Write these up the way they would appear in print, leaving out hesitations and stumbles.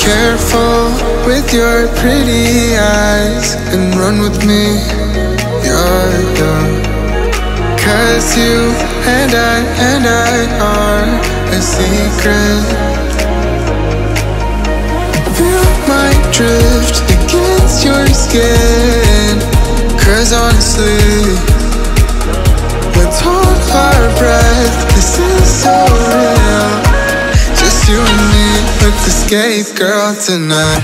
Careful with your pretty eyes and run with me, yeah. Cause you and I are a secret. Feel my drift against your skin. Cause honestly, let's hold our breath. This is so real. Just you and me, let's escape, girl, tonight.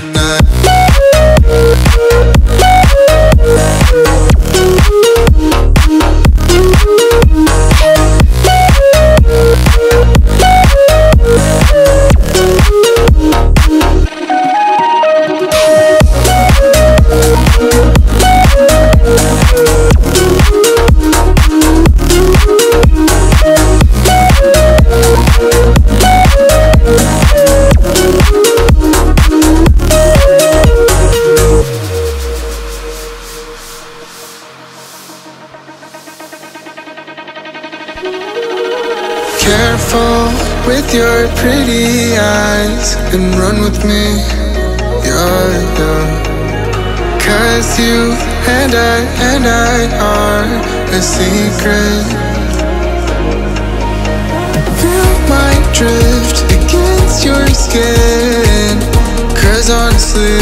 Careful with your pretty eyes and run with me, yeah. Cause you and I are a secret. Feel my drift against your skin. Cause honestly,